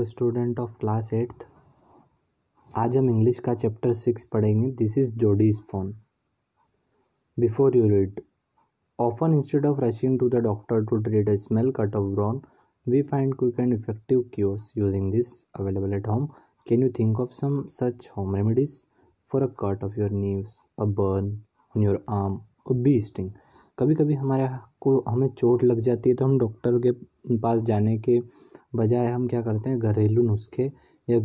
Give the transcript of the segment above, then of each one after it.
Student of class 8th। आज हम English का चैप्टर 6 पढ़ेंगे। This is Jody's fawn. Before you read, often instead of rushing to the doctor to treat a small cut of bone, we find quick and effective cures using this available at home. Can you think of some such home remedies for a cut of your knees, a burn on your arm, a bee sting? कभी कभी हमें चोट लग जाती है तो हम doctor के पास जाने के बजाय हम क्या करते हैं, घरेलू नुस्खे या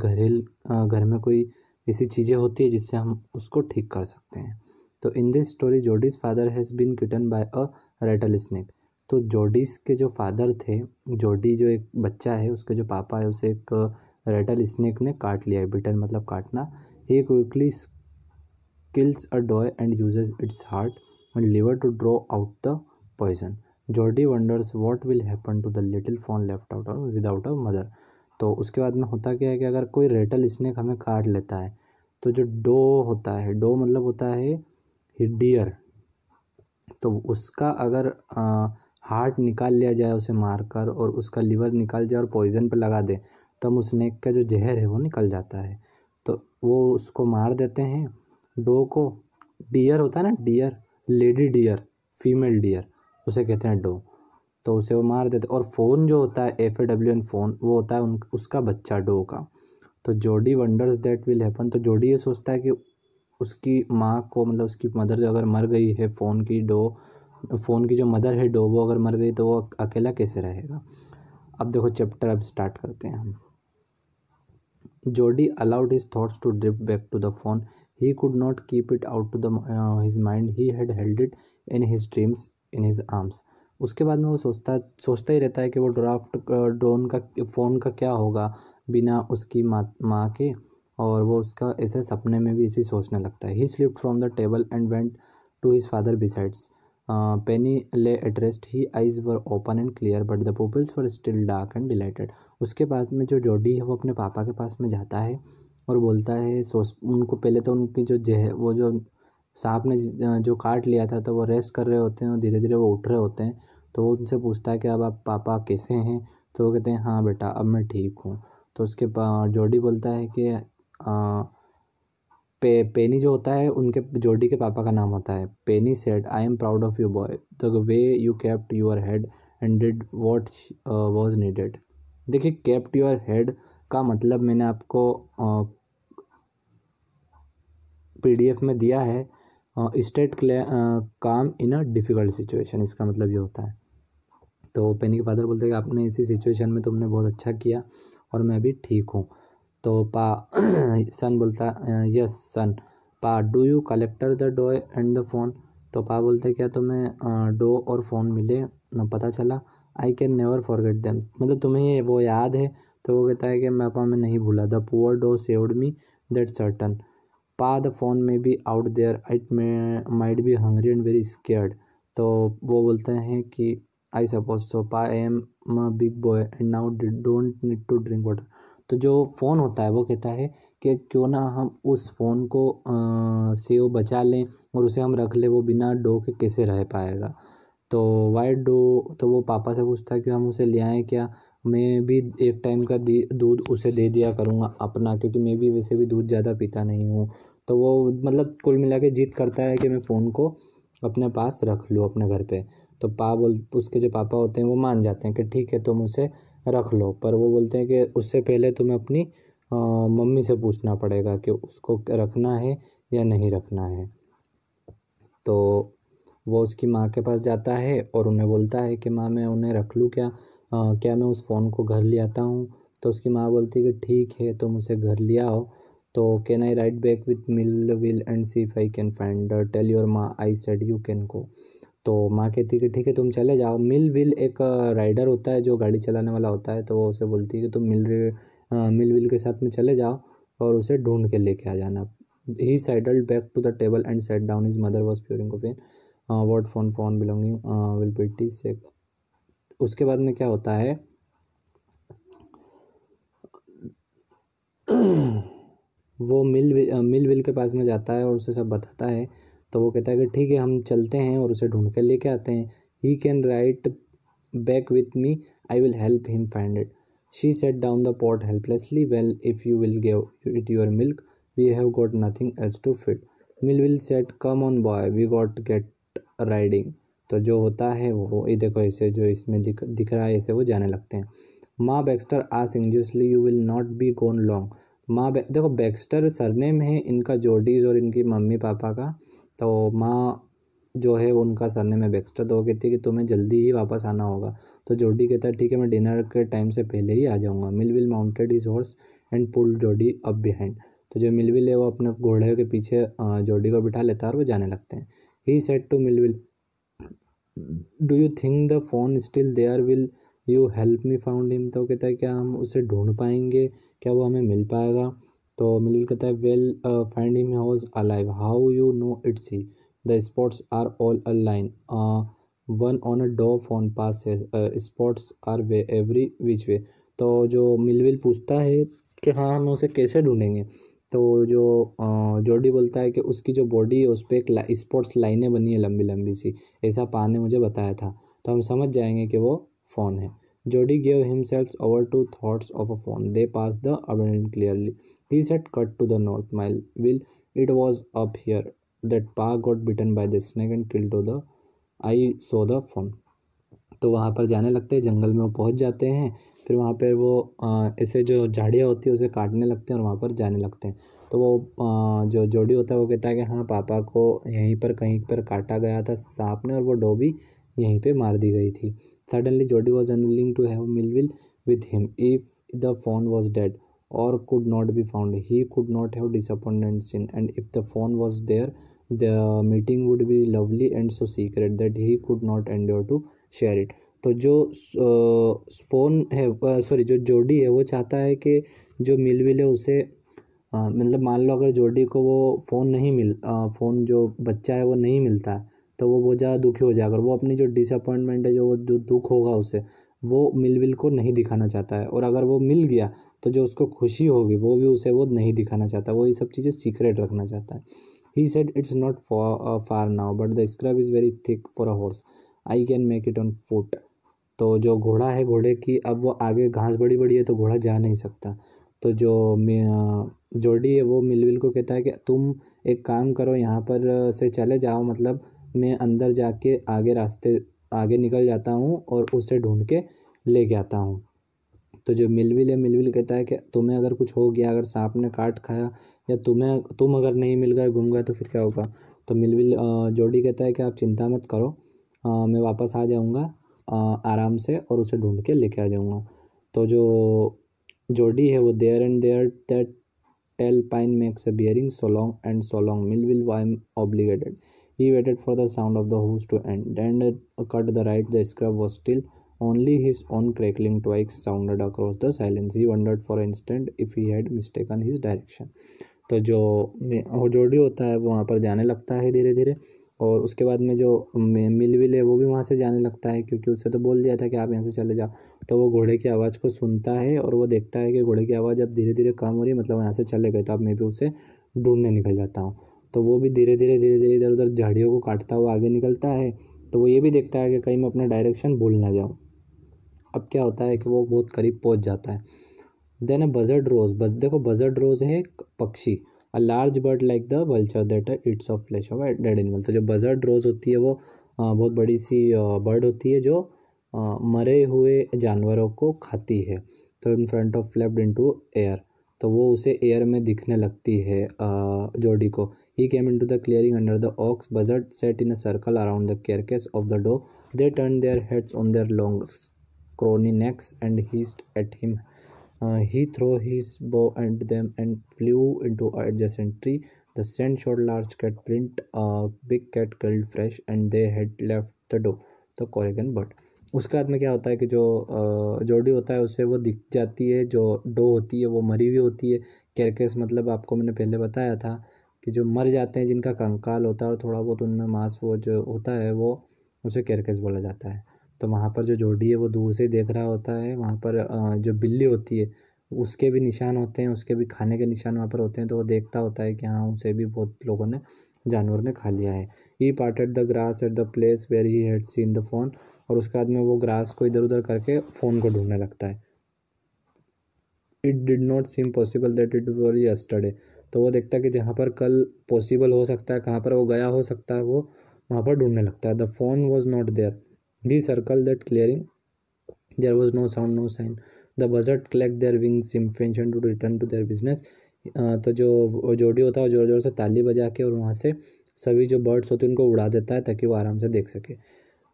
घर में कोई ऐसी चीज़ें होती है जिससे हम उसको ठीक कर सकते हैं। तो in this story Jody's father has been bitten by a rattlesnake. तो जोडीज के जो फादर थे, जोडी जो एक बच्चा है, उसके जो पापा है उसे एक रेटल स्नेक ने काट लिया है। बिटन मतलब काटना। ही quickly kills a doe and uses its heart and liver to draw out the poison. Jody wonders what will happen to the little fawn left out without a mother. तो उसके बाद में होता क्या है कि अगर कोई रेटल स्नेक हमें काट लेता है तो जो डो होता है, डो मतलब होता है डियर, तो उसका अगर हार्ट निकाल लिया जाए उसे मारकर और उसका लिवर निकाल जाए और पॉइजन पे लगा दे तब उस स्नेक का जो जहर है वो निकल जाता है। तो वो उसको मार देते हैं, डो को। डियर होता है ना, deer, lady deer, female deer, उसे कहते हैं डो। तो उसे वो मार देते। और फोन जो होता है FAWN फोन, वो होता है उसका बच्चा डो का। तो जोडी वंडर्स दैट विल हैपन। तो जोडी ये सोचता है कि उसकी माँ को, मतलब उसकी मदर अगर मर गई है, फ़ोन की जो मदर है डो, वो अगर मर गई तो वो अकेला कैसे रहेगा। अब देखो चैप्टर अब स्टार्ट करते हैं हम। Jody allowed his thoughts to drift back to the phone. He could not keep it out to his mind. He had held it in his dreams, in his arms. उसके बाद में वो सोचता ही रहता है कि वो फ़ोन का क्या होगा बिना उसकी माँ के, और वो उसका ऐसे सपने में भी इसी सोचने लगता है। He slipped from the table and went to his father besides. Penny lay at rest. His eyes were open and clear, but the pupils were still dark and delighted. उसके पास में जो जोडी है वो अपने पापा के पास में जाता है और बोलता है, उनको पहले तो उनकी वो जो सांप ने जो काट लिया था तो वो रेस्ट कर रहे होते हैं और धीरे धीरे वो उठ रहे होते हैं। तो वो उनसे पूछता है कि अब आप पापा कैसे हैं। तो वो कहते हैं, हाँ बेटा अब मैं ठीक हूँ। तो उसके जोडी बोलता है कि पेनी जो होता है उनके जोडी के पापा का नाम होता है। Penny said, I am proud of you boy, the way you kept your head and did what was needed. देखिए, केप्ट योर हेड का मतलब मैंने आपको PDF में दिया है। स्टेट काम इन अ डिफ़िकल्ट सिचुएशन, इसका मतलब ये होता है। तो पेनी के फादर बोलते हैं कि आपने इसी सिचुएशन में तुमने बहुत अच्छा किया और मैं भी ठीक हूँ। तो सन बोलता, yes son. Do you collector the doe and the fawn. तो बोलते हैं, क्या तुम्हें डो और फ़ोन मिले न पता चला। I can never forget them, मतलब तुम्हें ये वो याद है। तो वो कहता है कि पापा मैं नहीं भूला। The poor doe saved me, that certain. The fawn may be out there, it might be hungry and very scared. तो वो बोलते हैं कि I suppose so, I am big boy and now don't need to drink water. तो जो phone होता है वो कहता है कि क्यों ना हम उस फ़ोन को से वो बचा लें और उसे हम रख लें, वो बिना डो के कैसे रह पाएगा। तो वाई डो, तो वो पापा से पूछता है कि हम उसे ले आएँ क्या। मैं भी एक टाइम का दूध उसे दे दिया करूँगा अपना, क्योंकि मैं भी वैसे भी दूध ज़्यादा पीता नहीं हूँ। तो वो मतलब कुल मिला के जिद करता है कि मैं फ़ोन को अपने पास रख लूँ अपने घर पे। तो उसके जो पापा होते हैं वो मान जाते हैं कि ठीक है तुम उसे रख लो, पर वो बोलते हैं कि उससे पहले तुम्हें अपनी मम्मी से पूछना पड़ेगा कि उसको रखना है या नहीं रखना है। तो वो उसकी माँ के पास जाता है और उन्हें बोलता है कि माँ मैं उन्हें रख लूँ क्या, क्या मैं उस फ़ोन को घर ले आता हूँ। तो उसकी माँ बोलती है कि ठीक है तुम उसे घर ले आओ। तो can I ride back with Millwheel and see if I can find, tell your ma I said you can go. तो माँ कहती है कि ठीक है तुम चले जाओ। मिल विल एक राइडर होता है जो गाड़ी चलाने वाला होता है। तो वो उसे बोलती है कि तुम मिल विल के साथ में चले जाओ और उसे ढूंढ के लेके आ जाना। He sidled back to the table and set down, his mother was pouring coffee. What fawn belonging will pretty say. उसके बाद में क्या होता है, वो मिल विल के पास में जाता है और उसे सब बताता है। तो वो कहता है कि ठीक है हम चलते हैं और उसे ढूंढ कर लेके आते हैं। He can write back with me, I will help him find it. She set down the pot helplessly. Well, if you will give it your milk, we have got nothing else to feed. Millville said, come on boy, we got to get riding. तो जो होता है वो ये देखो ऐसे जो इसमें दिख रहा है ऐसे वो जाने लगते हैं. Ma Baxter asked anxiously, you will not be gone long. देखो बैक्स्टर सरनेम है इनका जॉर्डीज और इनकी मम्मी पापा का. तो माँ जो है उनका सरनेम है बैक्स्टर. तो वो कहती है कि तुम्हें जल्दी ही वापस आना होगा. तो जॉर्डी कहता है ठीक है, मैं डिनर के टाइम से पहले ही आ जाऊँगा. Millville mounted his horse and pulled Jordi up behind. तो जो मिलविल है वो अपने घोड़े के पीछे जॉर्डी को बिठा लेता है और वो जाने लगते हैं. He said to Millwheel, do you think the fawn still there, will you help me found him. तो कहता है क्या हम उसे ढूंढ पाएंगे, क्या वो हमें मिल पाएगा. तो मिलविल कहता है well find him was alive, how you know it's he, the spots are all a line, one on a doe fawn pass spots are every which way. तो जो मिलविल पूछता है कि हाँ हम उसे कैसे ढूंढेंगे. तो जो जॉर्डी बोलता है कि उसकी जो बॉडी है उस पर एक स्पॉट्स लाइनें बनी है लंबी लंबी सी, ऐसा पा ने मुझे बताया था, तो हम समझ जाएंगे कि वो फ़ोन है. Jody gave himself over to thoughts of a fawn. They pass the abandoned clearly. He said cut to the north mile, will it was up here that Pa got bitten by the snake and kill to the I saw the fawn. तो वहाँ पर जाने लगते हैं, जंगल में वो पहुँच जाते हैं. फिर वहाँ पर वो ऐसे जो झाड़ियाँ होती है उसे काटने लगते हैं और वहाँ पर जाने लगते हैं. तो वो जो जॉर्डी होता है वो कहता है कि हाँ पापा को यहीं पर कहीं पर काटा गया था सांप ने और वो डॉ भी यहीं पे मार दी गई थी. Suddenly Jody was unwilling to have Millwheel with him. If the fawn was dead or could not be found, he could not have disappointed sin, and if the phone was there, the meeting would be lovely and so secret that he could not endure to share it. तो जो phone है sorry जो Jody है वो चाहता है कि जो मिलविल है उसे मतलब मान लो अगर जॉर्डी को वो फ़ोन जो बच्चा है वो नहीं मिलता है तो वो बहुत ज़्यादा दुखी हो जाएगा. वो अपनी जो डिसअपॉइंटमेंट है जो दुख होगा उसे वो मिलविल को नहीं दिखाना चाहता है. और अगर वो मिल गया तो जो उसको खुशी होगी वो भी उसे वो नहीं दिखाना चाहता. वो ये सब चीज़ें सीक्रेट रखना चाहता है. He said it's not far now but the scrub is very thick for a horse, I can make it on foot. तो जो घोड़ा है घोड़े की अब वो आगे घास बड़ी बड़ी है तो घोड़ा जा नहीं सकता. तो जो जॉर्डी है वो मिलविल को कहता है कि तुम एक काम करो यहाँ पर से चले जाओ, मतलब मैं अंदर जाके आगे निकल जाता हूँ और उसे ढूंढ के लेके आता हूँ. तो जो मिलविल है मिलविल कहता है कि तुम्हें अगर कुछ हो गया, अगर सांप ने काट खाया या तुम अगर नहीं मिल गए गुम गए तो फिर क्या होगा. तो मिलविल जॉर्डी कहता है कि आप चिंता मत करो, मैं वापस आ जाऊँगा आराम से और उसे ढूंढ के लेके आ जाऊँगा. तो जो जॉर्डी है वो there and there that tall pine makes a bearing so long and so long Millwheel I am obligated. He waited for the sound of the hooves to end. Then cut the right. The scrub was still. Only his own crackling twigs sounded across the silence. He wondered for an instant if he had mistaken his direction. तो जो Jordi होता है वो वहाँ पर जाने लगता है धीरे धीरे. और उसके बाद में जो मिलविल है वो भी वहाँ से जाने लगता है क्योंकि उससे तो बोल दिया था कि आप यहाँ से चले जाओ. तो वो घोड़े की आवाज़ को सुनता है और वो देखता है कि घोड़े की आवाज़ अब धीरे धीरे कम हो रही है, मतलब यहाँ से चले गए. तो अब मैं भी उसे ढूंढने निकल जाता हूँ. तो वो भी धीरे धीरे इधर उधर झाड़ियों को काटता हुआ आगे निकलता है. तो वो ये भी देखता है कि कहीं मैं अपना डायरेक्शन भूल ना जाऊँ. अब क्या होता है कि वो बहुत करीब पहुँच जाता है. देन अ बजर्ड रोज, बस देखो बजर्ड रोज है एक पक्षी. A large bird like the vulture that it's of flash of dead animal. तो जो बजर्ड रोज होती है वो बहुत बड़ी सी बर्ड होती है जो मरे हुए जानवरों को खाती है. तो in front of flapped into air, तो वो उसे एयर में दिखने लगती है जॉर्डी को. He came into the clearing under the oaks. Buzzard set in a circle around the carcass of the doe. They turn their heads on their long scrawny necks and hissed at him. He threw his bow at them and flew into an adjacent tree. The scent showed large cat print. A big cat killed fresh, and they had left the doe, the Corrigan bird. उसके बाद में क्या होता है कि जो Jordi होता है उसे वो दिख जाती है, जो डो होती है वो मरी हुई होती है. कैरकेस मतलब आपको मैंने पहले बताया था कि जो मर जाते हैं जिनका कंकाल होता है और थोड़ा बहुत उनमें मांस वो जो होता है वो उसे कैरकेस बोला जाता है. तो वहाँ पर जो जॉर्डी है वो दूर से देख रहा होता है. वहाँ पर जो बिल्ली होती है उसके भी निशान होते हैं, उसके भी खाने के निशान वहाँ पर होते हैं. तो वो देखता होता है कि हाँ उसे भी बहुत लोगों ने जानवर ने खा लिया है. He parted the grass at the place where he had seen the fawn. और उसके बाद में वो ग्रास को इधर उधर करके फ़ोन को ढूंढने लगता है. It did not seem possible that it were yesterday. तो वो देखता है कि जहाँ पर कल पॉसिबल हो सकता है, कहाँ पर वो गया हो सकता है, वो वहाँ पर ढूंढने लगता है। The fawn was not there, he circle that clearing, there was no sound no sign, the buzzard clack their wings इम्पेंशन to return to their business. तो जो जोड़ी होता है जोर जोर से ताली बजा के और वहाँ से सभी जो बर्ड्स होते हैं उनको उड़ा देता है ताकि वो आराम से देख सके।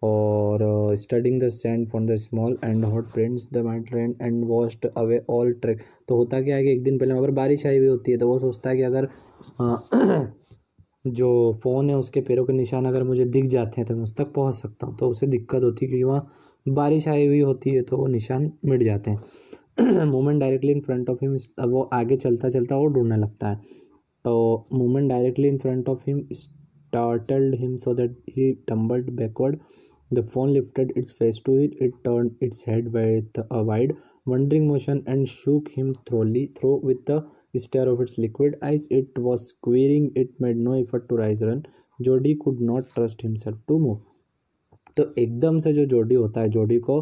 और studying the sand from the small and hot prints the might rain and washed away all track. तो होता क्या है कि एक दिन पहले वहाँ पर बारिश आई हुई होती है, तो वो सोचता है कि अगर जो फ़ोन है उसके पैरों के निशान अगर मुझे दिख जाते हैं तो मैं उस तक पहुँच सकता हूँ। तो उसे दिक्कत होती है क्योंकि वहाँ बारिश आई हुई होती है, तो वो निशान मिट जाते हैं। Movement directly in front of him, वो आगे चलता चलता वो ढूंढने लगता है। तो movement directly in front of him startled him so that he tumbled backward. The phone lifted its face to it. It turned its head with a wide, wondering motion and shook him through with the stare of its liquid eyes. It was squealing. It made no effort to rise or run. Jody could not trust himself to move. तो एकदम से जो जोडी होता है, जोडी को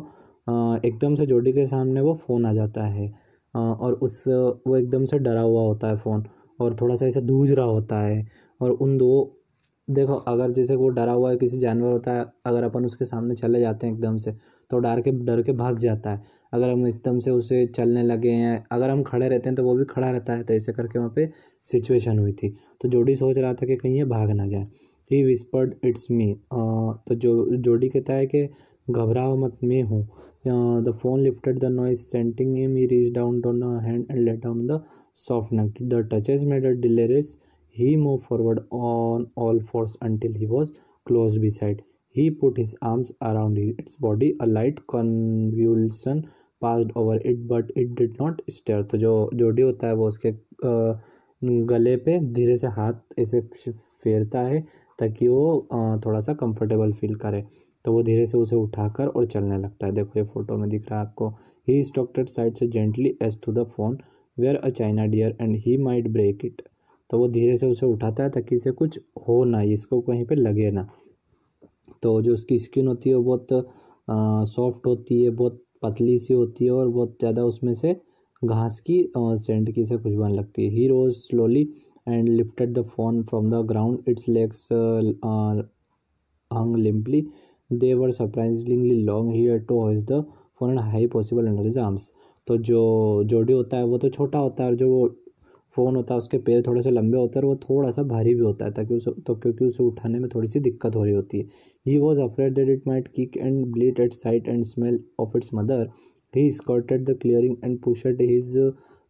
एकदम से जोडी के सामने वो फ़ोन आ जाता है, और वो एकदम से डरा हुआ होता है फ़ोन, और थोड़ा सा ऐसे जूझ रहा होता है। और उन दो, देखो अगर जैसे वो डरा हुआ है किसी जानवर होता है, अगर अपन उसके सामने चले जाते हैं एकदम से तो डर के भाग जाता है। अगर हम एकदम से उसे चलने लगे हैं, अगर हम खड़े रहते हैं तो वो भी खड़ा रहता है। तो ऐसे करके वहाँ पे सिचुएशन हुई थी। तो जोडी सोच रहा था कि कहीं ये भाग ना जाए। He whispered it's me. तो जोडी कहता है कि घबराओ मत, मैं हूँ। The fawn lifted the nose scenting him, he reach down on a hand and let down the soft neck, the touches made a delirious. He moved forward on all fours until he was close beside. He put his arms around its body. A light convulsion passed over it, but it did not stir. तो जो जोडी होता है वो उसके गले पे धीरे से हाथ ऐसे फेरता है ताकि वो थोड़ा सा कंफर्टेबल फील करे। तो वो धीरे से उसे उठाकर और चलने लगता है। देखो ये फोटो में दिख रहा है आपको। ही स्टॉप्ड एट साइड से gently as to the fawn were a china deer and he might break it. तो वो धीरे से उसे उठाता है ताकि इसे कुछ हो ना, इसको कहीं पे लगे ना। तो जो उसकी स्किन होती है वो बहुत सॉफ्ट होती है, बहुत पतली सी होती है, और बहुत ज़्यादा उसमें से घास की सेंट की से खुशबू आने लगती है। He rose slowly and lifted the fawn from the ground. Its legs hung limply. They were surprisingly long. He had to hoist the phone and high possible under his arms. तो जो जोडी होता है वो तो छोटा होता है, और जो फ़ोन होता है उसके पैर थोड़े से लंबे होते हैं और वो थोड़ा सा भारी भी होता है, ताकि उसे तो क्योंकि उसे उठाने में थोड़ी सी दिक्कत हो रही होती है। He was afraid that it might kick and bleat at sight and smell of its mother. He skirted the clearing and pushed his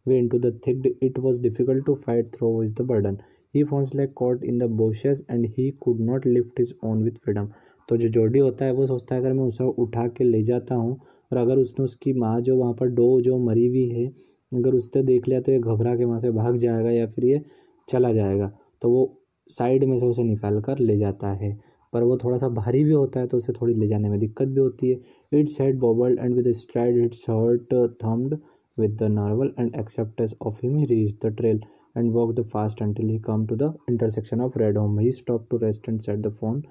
way into the thick. It was difficult to fight through with the burden. He found like caught in the bushes and he could not lift his own with freedom. तो जो जोडी होता है वो सोचता है अगर मैं उसे उठा के ले जाता हूँ, और अगर उसने उसकी माँ जो वहाँ पर जो मरी हुई है अगर उसने देख लिया तो ये घबरा के वहाँ से भाग जाएगा या फिर ये चला जाएगा। तो वो साइड में से उसे निकाल कर ले जाता है, पर वो थोड़ा सा भारी भी होता है तो उसे थोड़ी ले जाने में दिक्कत भी होती है। Its head bobbled and with a stride its heart thumped with the narwhal and acceptance of him he reached the trail and walked fast until he come to the intersection of Redholm. He stopped to rest and set the phone.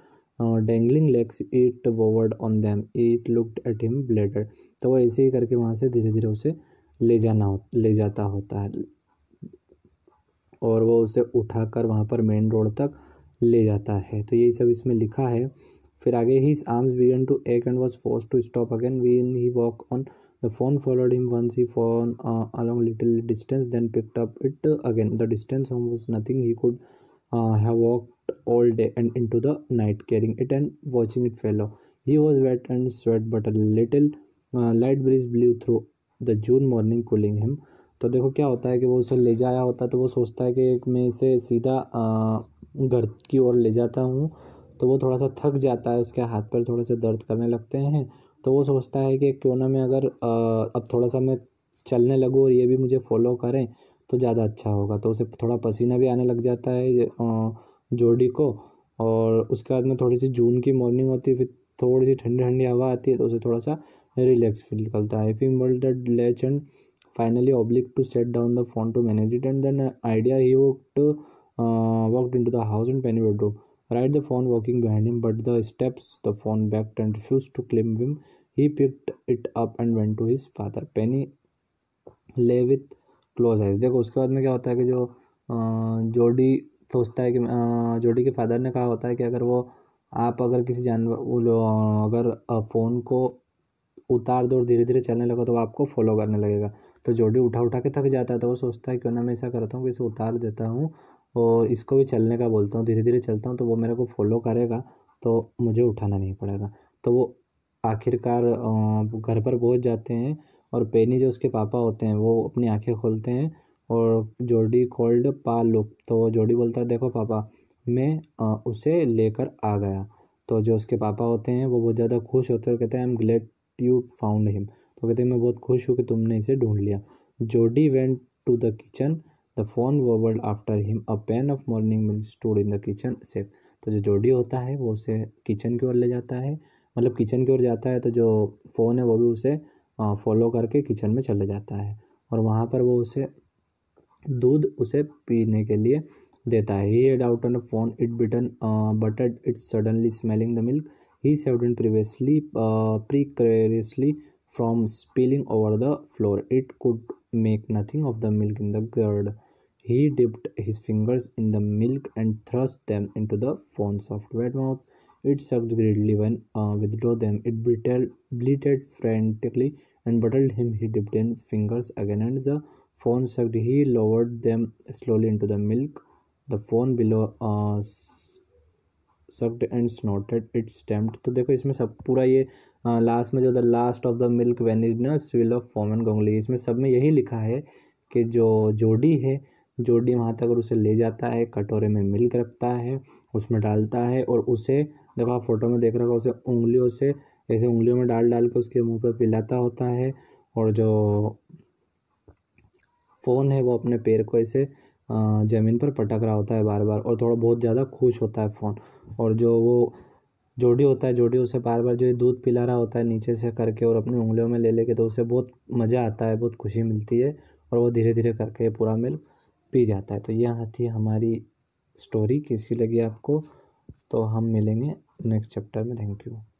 Dangling legs it forward on them. It looked at him bladed. तो वो ऐसे ही करके वहाँ से धीरे धीरे उसे ले जाता होता है, और वो उसे उठाकर वहाँ पर मेन रोड तक ले जाता है। तो यही सब इसमें लिखा है। फिर आगे his arms began to ache and was forced to stop again when he walked on. The phone followed him once. He fallen along little distance, then picked up it again. The distance home was nothing. He could have walked all day and into the night carrying it and watching it fall. He was wet and sweat, but a little light breeze blew through the June morning, cooling him. तो देखो क्या होता है कि वो उसे ले जाया होता है तो वो सोचता है कि मैं इसे सीधा घर की ओर ले जाता हूँ। तो वो थोड़ा सा थक जाता है, उसके हाथ पैर थोड़े से दर्द करने लगते हैं। तो वो सोचता है कि क्यों ना मैं अगर अब थोड़ा सा मैं चलने लगूँ और ये भी मुझे फॉलो करें तो ज़्यादा अच्छा होगा। तो उसे थोड़ा पसीना भी आने लग जाता है जोडी को। और उसके बाद में थोड़ी सी जून की मॉर्निंग होती है, फिर थोड़ी सी ठंडी ठंडी हवा आती है तो उसे थोड़ा सा रिलैक्स फील करता है। फिर moulded latch and finally oblique to set down the phone to manage it, and then idea he walked into the house and Penny bedroom. Right, the phone walking behind him, but the steps the phone backed and refused to climb him. He picked it up and went to his father. Penny ले with close eyes. देखो उसके बाद में क्या होता है कि जो जोडी सोचता है कि जोडी के फादर ने कहा होता है कि अगर वो आप अगर किसी जानवर अगर फ़ोन को उतार दो और धीरे धीरे चलने लगा तो वो आपको फॉलो करने लगेगा। तो जोडी उठा उठा के थक जाता है, तो वो सोचता है क्यों ना मैं ऐसा करता हूँ कि इसे उतार देता हूँ और इसको भी चलने का बोलता हूँ, धीरे धीरे चलता हूँ तो वो मेरे को फॉलो करेगा, तो मुझे उठाना नहीं पड़ेगा। तो वो आखिरकार घर पर पहुँच जाते हैं और पेनी जो उसके पापा होते हैं वो अपनी आंखें खोलते हैं और जोडी कॉल्ड पा लुक। तो जोडी बोलता है देखो पापा, मैं उसे लेकर आ गया। तो जो उसके पापा होते हैं वो बहुत ज़्यादा खुश होते हैं और कहते हैं I am Glade you found him. तो कहते हैं मैं बहुत खुश हूँ कि तुमने इसे ढूंढ लिया। Jody went to the kitchen, the fawn wobbled after him, a pan of morning milk stood in the kitchen safe. तो जो जोडी होता है वो उसे किचन की ओर ले जाता है, मतलब किचन की ओर जाता है, तो जो फ़ोन है वो भी उसे फॉलो करके किचन में चले जाता है और वहाँ पर वो उसे दूध उसे पीने के लिए देता है। He had out on a phone, it buttered it suddenly smelling the milk. He saved it precariously from spilling over the floor. It could make nothing of the milk in the gourd. He dipped his fingers in the milk and thrust them into the phone's soft wet mouth. It sucked greedily when withdrew them. It bleated frantically and buttered him. He dipped in his fingers again and the phone sucked. He lowered them slowly into the milk. The phone below sucked and snorted. It stamped. तो देखो इसमें सब पूरा ये last में जो the last of the milk vanishes swill of foam and गोंगली, इसमें सब में यही लिखा है कि जो जोडी है, जोडी वहाँ तक उसे ले जाता है, कटोरे में मिल्क रखता है, उसमें डालता है और उसे देखो आप फोटो में देख रहे हो, उसे उंगलियों से ऐसे उंगलियों में डाल डाल के उसके मुंह पे पिलाता होता है और जो फ़ोन है वो अपने पैर को ऐसे ज़मीन पर पटक रहा होता है बार बार और थोड़ा बहुत ज़्यादा खुश होता है फ़ोन। और जो वो जोडी होता है, जोडी उसे बार बार जो ये दूध पिला रहा होता है नीचे से करके और अपनी उंगलियों में ले लेके, तो उसे बहुत मज़ा आता है, बहुत खुशी मिलती है और वो धीरे धीरे करके पूरा मिल्क पी जाता है। तो यह थी हमारी स्टोरी। कैसी लगी आपको? तो हम मिलेंगे नेक्स्ट चैप्टर में। Thank you.